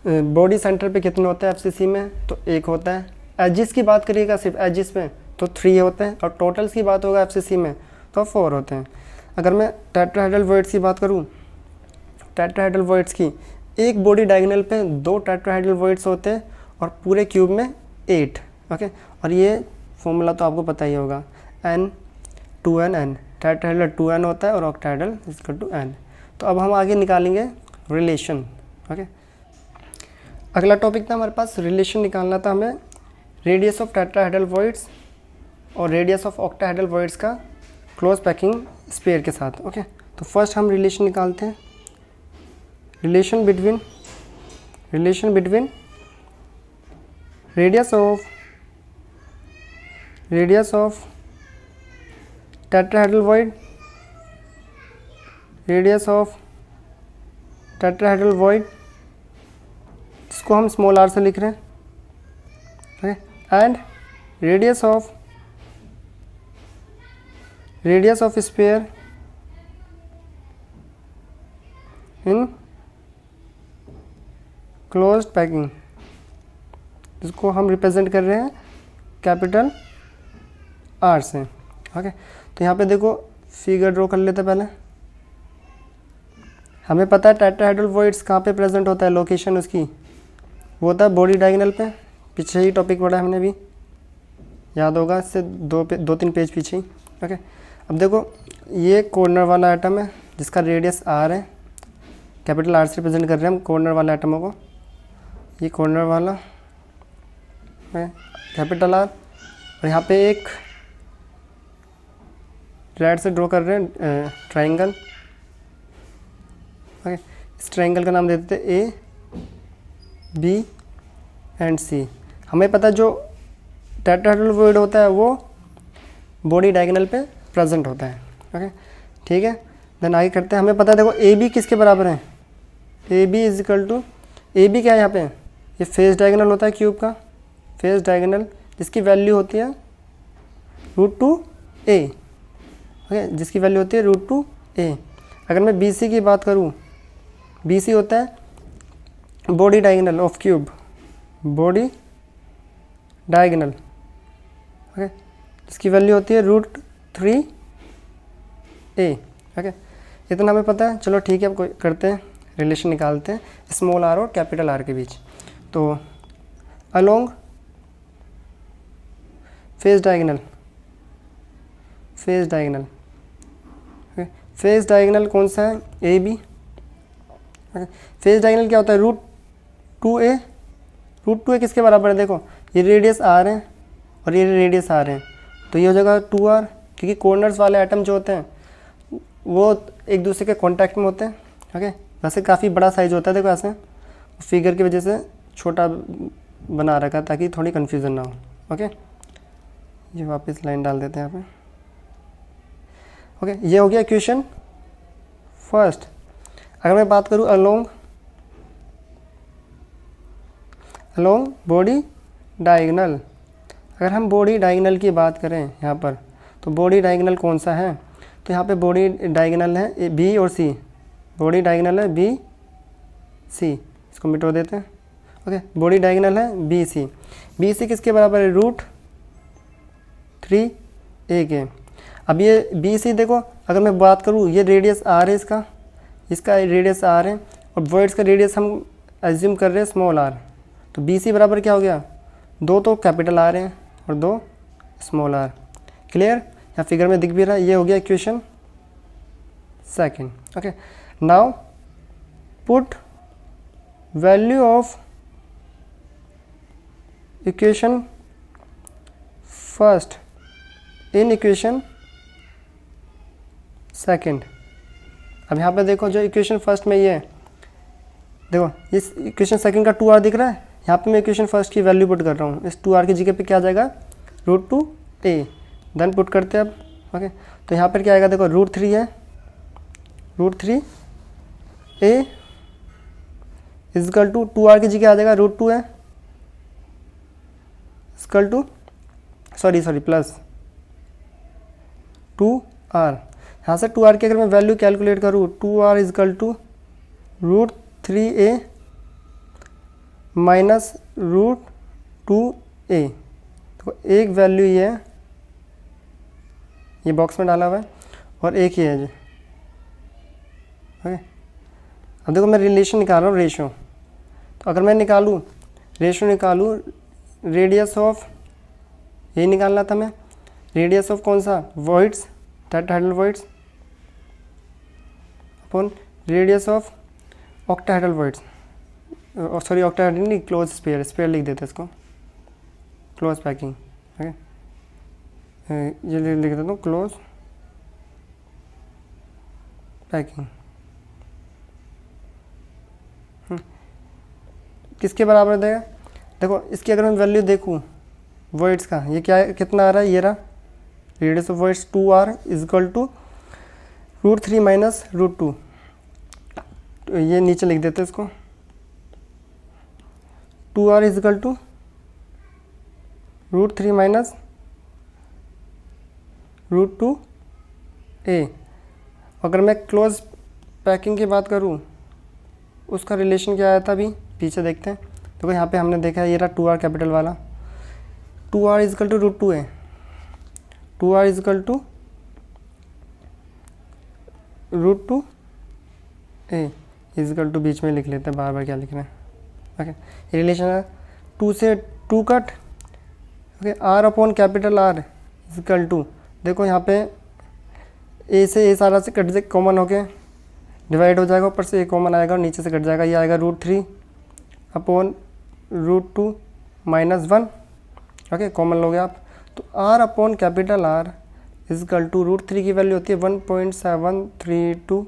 बॉडी सेंटर पे कितने होते हैं एफसीसी में, तो 1 होता है। एजिस की बात करिएगा सिर्फ एजिस में तो 3 होते हैं, और टोटल्स की बात होगा एफसीसी में तो 4 होते हैं। अगर मैं टेट्राहेड्रल वॉइड्स की बात करूँ, टेट्राहेड्रल वॉइड्स की एक बॉडी डायगोनल पे 2 टेट्राहेड्रल वॉइड्स होते हैं और पूरे क्यूब में 8। ओके, और ये फॉर्मूला तो आपको पता ही होगा, n 2n n, tetrahedral 2n होता है और ऑक्टाहेड्रल इक्वल टू n। तो अब हम आगे निकालेंगे रिलेशन। ओके, अगला टॉपिक था हमारे पास रिलेशन निकालना था हमें रेडियस ऑफ टेट्राहेड्रल वॉइड्स और रेडियस ऑफ ऑक्टाहेड्रल वॉइड्स का क्लोज पैकिंग स्पेयर के साथ। ओके, तो फर्स्ट हम रिलेशन निकालते हैं, relation between radius of tetrahedral void, radius of tetrahedral void जिसको हम स्मॉल r से लिख रहे हैं, okay, and radius of sphere in closed packing जिसको हम रिप्रेजेंट कर रहे हैं कैपिटल R से। ओके, तो यहाँ पे देखो फिगर ड्रॉ कर लेते पहले। हमें पता है टेट्राहेड्रल वॉइड्स कहाँ पे प्रेजेंट होता है, लोकेशन उसकी वो होता है बॉडी डायगोनल पे। पीछे ही टॉपिक पढ़ा है हमने भी, याद होगा, इससे 2-3 पेज पीछे ही। ओके, अब देखो ये कॉर्नर वाला आइटम है जिसका रेडियस R है, कैपिटल R से रिप्रेजेंट कर रहे हैं हम कॉर्नर वाले आइटमों को। ये कॉर्नर वाला है कैपिटल R, और यहाँ पे एक रेड से ड्रॉ कर रहे हैं ट्राइंगल। ओके, इस ट्राइंगल का नाम दे देते हैं A, B एंड C। हमें पता है जो टेट्राहेड्रल वॉइड होता है वो बॉडी डायगोनल पे प्रेजेंट होता है। ओके, ठीक है, देन आगे करते हैं। हमें पता है देखो AB किसके बराबर है, AB is equal to, AB क्या है यहाँ पे, ये फेस डायगोनल होता है क्यूब का, फेस डायगोनल जिसकी वैल्यू होती है √2a। ओके, जिसकी वैल्यू होती है √2a। अगर मैं BC की बात करूँ, BC होता है body diagonal of cube, body diagonal, okay, जिसकी वैल्यू होती है √3a। ओके, इतना हमें पता है। चलो ठीक है, अब कोई करते हैं रिलेशन निकालते हैं स्मॉल r और कैपिटल R के बीच। तो along face diagonal, face diagonal कौन सा है, AB। फेस डायगोनल क्या होता है, √2a किसके बराबर है, देखो ये रेडियस R है और ये रेडियस R है, तो ये हो जाएगा 2r, क्योंकि कॉर्नर्स वाले आइटम जो होते हैं वो एक दूसरे के कांटेक्ट में होते हैं। ओके, वैसे काफ़ी बड़ा साइज होता है, देखो ऐसे फिगर की वजह से छोटा बना रखा ताकि थोड़ी कन्फ्यूज़न ना हो। ओके, ये वापस लाइन डाल देते हैं यहाँ पे। ओके, ये हो गया इक्वेशन फर्स्ट। अगर मैं बात करूँ अलोंग बॉडी डायगोनल, अगर हम बॉडी डायगोनल की बात करें यहाँ पर, तो बॉडी डायगोनल कौन सा है, तो यहाँ पे बॉडी डायगोनल है B और C, बॉडी डायगोनल है B C, इसको मिटो देते हैं। ओके, बॉडी डायगोनल है BC किसके बराबर है, √3a के। अब ये BC देखो, अगर मैं बात करूँ ये रेडियस R है, इसका रेडियस R है और वॉइड्स का रेडियस हम एज्यूम कर रहे हैं स्मॉल r, तो BC बराबर क्या हो गया, 2 तो कैपिटल R हैं और 2 स्मॉल r। क्लियर, यहाँ फिगर में दिख भी रहा है। ये हो गया equation second. Okay, now put value of equation first in equation second. अब यहाँ पे देखो जो इक्वेशन फर्स्ट में ये है, देखो इस इक्वेशन सेकंड का 2r दिख रहा है, यहाँ पे मैं इक्वेशन फर्स्ट की वैल्यू पुट कर रहा हूँ। इस 2r की जगह पे क्या आ जाएगा, √2a, देन पुट करते हैं अब। ओके, तो यहाँ पर क्या आएगा, देखो √3 है, √3a इजकल टू 2r की जगह आ जाएगा √2 है is equal to sorry plus 2r। यहाँ से 2r की अगर मैं वैल्यू कैलकुलेट करूँ 2r is equal to √3a minus √2a। तो एक वैल्यू ये है, ये बॉक्स में डाला हुआ है, और एक ही है जी। ओके, अब देखो मैं रिलेशन निकाल रहा हूँ, रेशो। तो अगर मैं निकालूँ रेडियस ऑफ, ये निकालना था मैं, रेडियस ऑफ कौन सा, voids, tetrahedral voids upon radius of octahedral voids, sorry octahedral नहीं, क्लोज स्फीयर लिख देते हैं इसको, क्लोज पैकिंग। ओके, ये लिख देता हूँ क्लोज पैकिंग। किसके बराबर देगा, देखो इसकी अगर मैं वैल्यू देखूँ वॉइड्स का, ये क्या है, कितना आ रहा है, ये रहा radius of voids 2r is equal to √3 minus √2। तो ये नीचे लिख देते हैं इसको, 2r is equal to √3 minus √2a। अगर मैं क्लोज पैकिंग की बात करूँ, उसका रिलेशन क्या आया था, अभी पीछे देखते हैं। देखो यहाँ पे हमने देखा है, ये रहा 2r कैपिटल वाला, 2r is equal to √2a, 2r is equal to √2a equal to बीच में लिख लेते हैं, बार बार क्या लिखना है। ओके, ये रिलेशन है 2 से 2 cut. Okay, r upon capital R is equal to, देखो यहाँ पे a से a सारा से कट से कॉमन होके डिवाइड हो जाएगा, ऊपर से a कॉमन आएगा और नीचे से कट जाएगा, ये आएगा √3 अपॉन √2 माइनस 1। ओके, कॉमन लोगे आप, तो r upon capital R is equal to √3 की वैल्यू होती है 1.732,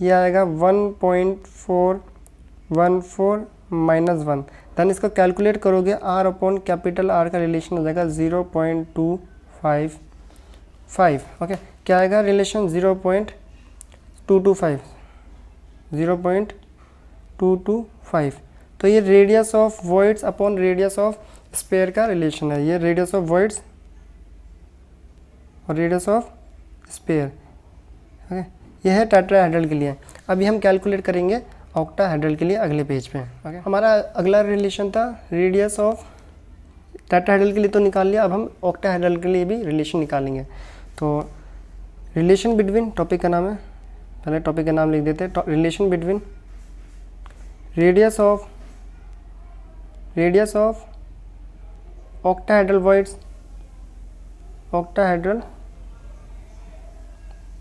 ये आएगा 1.414 माइनस 1। देन इसको कैलकुलेट करोगे, r अपॉन कैपिटल R का रिलेशन हो जाएगा 0.255। ओके, क्या आएगा रिलेशन 0.225। तो ये radius of voids upon radius of sphere का रिलेशन है, ये रेडियस ऑफ वॉइड्स और रेडियस ऑफ स्पेयर। ओके, ये है टेट्राहेड्रल के लिए। अभी हम कैलकुलेट करेंगे ऑक्टाहेड्रल के लिए अगले पेज पे। ओके, हमारा अगला रिलेशन था रेडियस ऑफ, टेट्राहेड्रल के लिए तो निकाल लिया, अब हम ऑक्टाहेड्रल के लिए भी रिलेशन निकालेंगे। तो रिलेशन बिटवीन, टॉपिक का नाम है, पहले टॉपिक का नाम लिख देते हैं, relation between radius of octahedral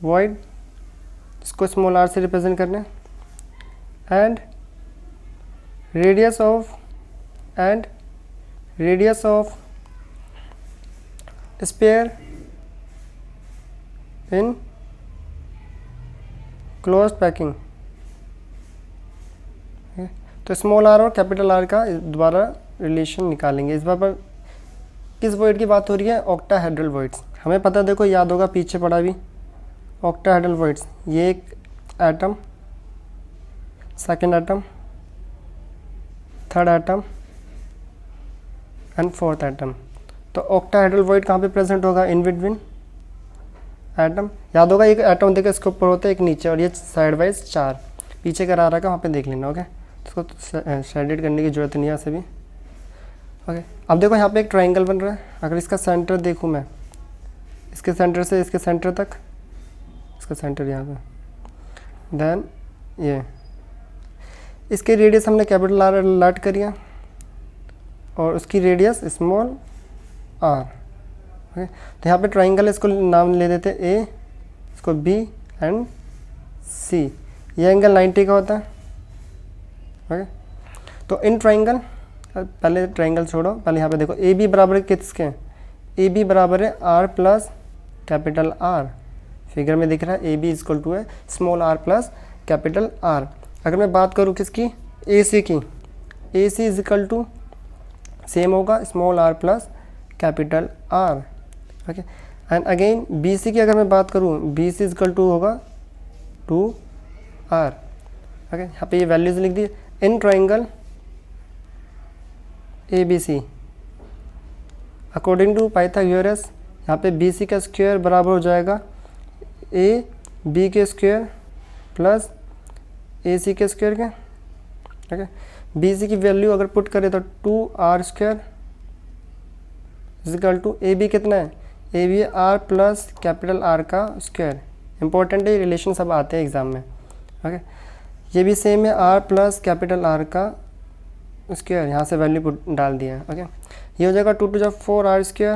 void, इसको स्मॉल r से रिप्रेजेंट करना है, and radius of sphere in closed packing. तो स्मॉल r और कैपिटल R का दोबारा रिलेशन निकालेंगे। इस बार पर किस वॉइड की बात हो रही है, ऑक्टाहेड्रल वॉइड्स। हमें पता है, देखो याद होगा पीछे पढ़ा भी, ऑक्टाहेड्रल वॉइड्स, ये एक atom, second atom, third atom and fourth atom. तो ऑक्टाहेड्रल वॉइड कहाँ पे प्रेजेंट होगा, इन बिटवीन एटम। याद होगा एक एटम देखो इसके ऊपर होता है, एक नीचे, और ये साइड वाइज 4 पीछे का रहा वहाँ पे देख लेना। ओके, इसको शेडेड करने की जरूरत नहीं है ऐसे भी। ओके, अब देखो यहाँ पे एक ट्रायंगल बन रहा है। अगर इसका सेंटर देखूँ मैं, इसके सेंटर से इसके सेंटर तक, इसका सेंटर यहाँ पे, देन ये इसके रेडियस हमने कैपिटल R अलर्ट करिए और उसकी रेडियस स्मॉल r। ओके, तो यहाँ पे ट्रायंगल, इसको नाम ले देते A, इसको B एंड C। ये एंगल 90 का होता है। ओके, तो इन ट्रायंगल, पहले ट्रायंगल छोड़ो, पहले यहाँ पे देखो ए बी बराबर है किसके, ए बी बराबर है R plus capital R। Figure में दिख रहा है ए बी इजक्वल टू है small r plus capital R। अगर मैं बात करूँ किसकी, ए सी की, A C is equal to same होगा small r plus capital R। Okay, and again B C की अगर मैं बात करूँ, बी सी इजक्वल टू होगा 2r। ओके, यहाँ पे ये वैल्यूज लिख दी। In triangle ABC according to Pythagoras यहाँ पे BC का स्क्वायर बराबर हो जाएगा AB के स्क्वायर प्लस AC के स्क्वायर के। ओके, BC की वैल्यू अगर पुट करें तो 2R square is equal to AB कितना है, AB है R प्लस कैपिटल R का स्क्वायर। इंपॉर्टेंट है, रिलेशन सब आते हैं एग्जाम में। ओके, ये भी सेम है R प्लस कैपिटल R का स्क्वायर, यहाँ से वैल्यू पुट डाल दिया है। ओके, ये हो जाएगा 2 to 4R square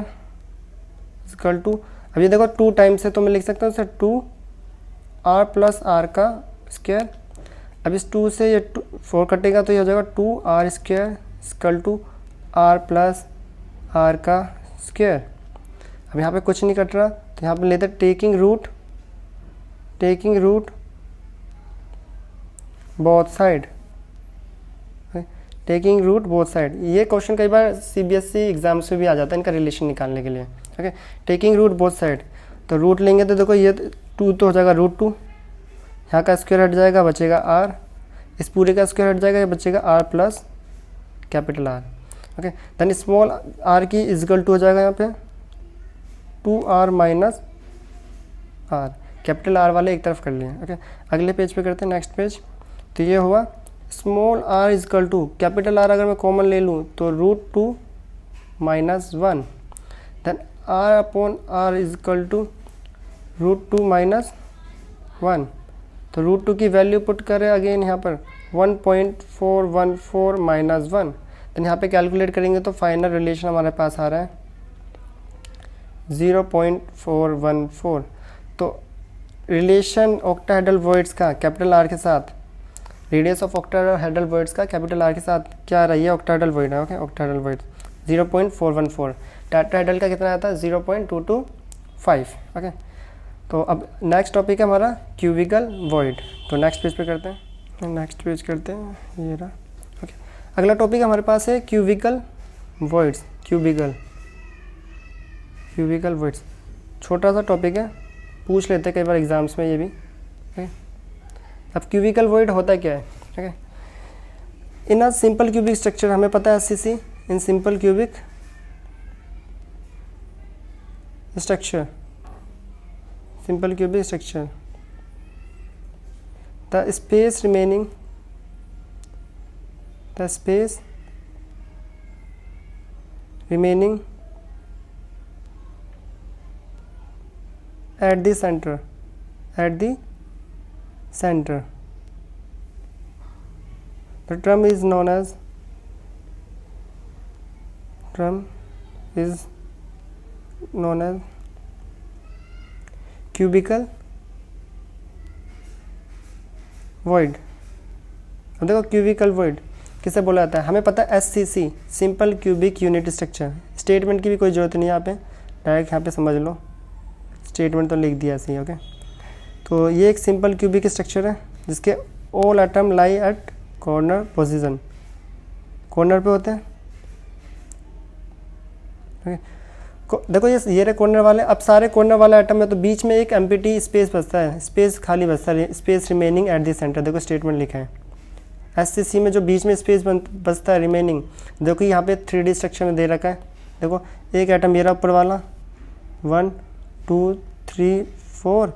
is equal to, अब ये देखो 2 टाइम्स है तो मैं लिख सकता हूँ सर 2R प्लस R का स्क्वायर। अब इस 2 से ये 4 कटेगा तो ये हो जाएगा 2R square equal to R plus R का स्क्वायर। अब यहाँ पे कुछ नहीं कट रहा तो यहाँ पे लेते taking root both side, taking root both side. ये क्वेश्चन कई बार CBSE एग्जाम्स में भी आ जाता है इनका रिलेशन निकालने के लिए। Okay, taking root both side, तो रूट लेंगे तो देखो ये 2 तो हो जाएगा √2, यहाँ का स्क्वायर हट जाएगा बचेगा R, इस पूरे का स्क्वायर हट जाएगा ये बचेगा R plus capital R। Okay, then small r की इजिकल टू हो जाएगा यहाँ पे 2R minus R, capital R वाले एक तरफ कर लिए। ओके, अगले पेज पे करते हैं, नेक्स्ट पेज। तो ये हुआ small r is equal to capital R, अगर मैं कॉमन ले लूँ तो √2 minus 1, then R upon R is equal to √2 minus 1। तो √2 की वैल्यू पुट करें अगेन यहाँ पर 1.414 माइनस 1, देन यहाँ पे कैलकुलेट करेंगे तो फाइनल रिलेशन हमारे पास आ रहा है 0.414। तो रिलेशन ऑक्टाहेड्रल वॉइड्स का कैपिटल R के साथ, रेडियस ऑफ ऑक्टाहेड्रल वॉइड्स का कैपिटल R के साथ क्या आ रहा है, ये ऑक्टाहेड्रल वॉइड है। ओके, ऑक्टाहेड्रल वॉइड 0.414, टेट्राहेड्रल का कितना आता है 0.225। ओके, तो अब नेक्स्ट टॉपिक है हमारा क्यूबिकल वॉइड। तो नेक्स्ट पेज पे करते हैं, नेक्स्ट पेज करते हैं, ये रहा। ओके, अगला टॉपिक हमारे पास है क्यूबिकल वॉइड्स। क्यूबिकल वॉइड्स छोटा सा टॉपिक है, पूछ लेते हैं कई बार एग्जाम्स में ये भी। ओके, अब क्यूबिकल वॉइड होता क्या है। Okay, in a simple cubic structure, हमें पता है SCC, in simple cubic structure, simple cubic structure, the space remaining at the center, the term is known as cubical void. अब देखो क्यूबिकल वॉइड किसे बोला जाता है, हमें पता है SCC, simple cubic unit structure. Statement की भी कोई ज़रूरत नहीं है यहाँ पे, डायरेक्ट यहाँ पे समझ लो, स्टेटमेंट तो लिख दिया ऐसे ही। ओके, तो ये एक सिंपल क्यूबिक स्ट्रक्चर है जिसके all atom lie at corner position, corner पे होते हैं। ओके, देखो ये रहे कॉर्नर वाले। अब सारे कॉर्नर वाले आइटम में तो बीच में एक एम्प्टी स्पेस बचता है, स्पेस खाली बचता है, space remaining at the centre. देखो स्टेटमेंट लिखा है SCC में जो बीच में स्पेस बचता है रिमेनिंग, देखो यहाँ पे 3D स्ट्रक्चर में दे रखा है। देखो एक आइटम ये रहा ऊपर वाला 1 2 3 4,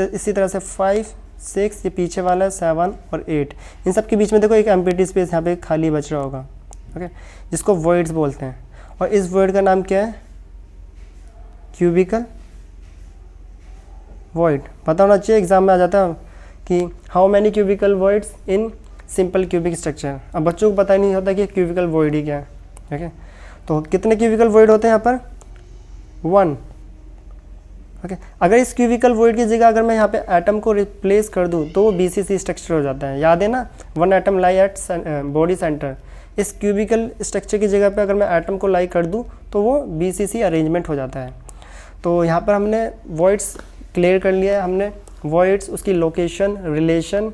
इसी तरह से 5 6, ये पीछे वाला है 7 और 8। इन सब के बीच में देखो एक एम्प्टी स्पेस यहाँ पे खाली बच रहा होगा। ओके, जिसको वॉइड्स बोलते हैं, और इस वॉइड का नाम क्या है, क्यूबिकल वॉइड। पता होना चाहिए, एग्जाम में आ जाता है कि how many cubical voids in simple cubic structure. अब बच्चों को पता ही नहीं होता कि क्यूबिकल वॉइड ही क्या है। ओके, तो कितने क्यूबिकल वॉइड होते हैं यहाँ पर 1। ओके, अगर इस क्यूबिकल वॉइड की जगह अगर मैं यहाँ पे एटम को रिप्लेस कर दूँ तो वो BCC स्ट्रक्चर हो जाता है। याद है ना, 1 atom lie at body centre. इस क्यूबिकल स्ट्रक्चर की जगह पे अगर मैं एटम को लाई कर दूँ तो वो BCC अरेंजमेंट हो जाता है। तो यहाँ पर हमने वॉइड्स क्लियर कर लिया है, हमने वॉइड्स, उसकी लोकेशन, रिलेशन,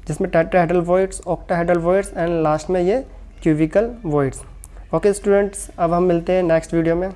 जिसमें tetrahedral voids, octahedral voids and last में ये क्यूबिकल वॉइड्स। ओके स्टूडेंट्स, अब हम मिलते हैं नेक्स्ट वीडियो में।